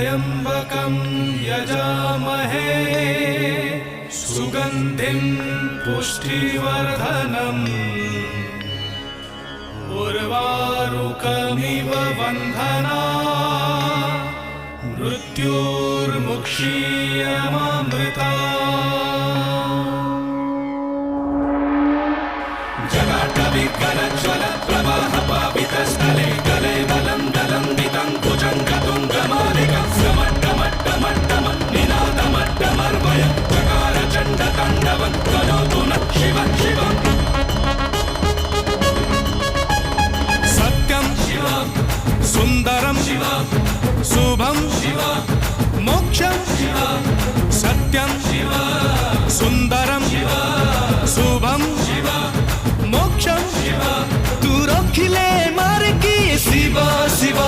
त्र्यम्बकं यजामहे सुगन्धिं पुष्टिवर्धनम् उर्वारुकमिव बन्धना मृत्युर्मुक्षीयमामृता जगाटविकलज्वल प्रवाह पावितस्थले गले बलं दलम्बितं कुजङ्गतुङ्गमालिकं समट्टमट्टमट्टम निनादमट्टमर्वय चकार चण्डताण्डवं करोतु नः शिव शिवम् सत्यं शिव सुन्दरं शिव शुभं शिव मोक्षं शिव सत्यं शिव सुन्दरं शिव शुभं शिव मोक्षं शिव तू रखिले मार की शिव शिव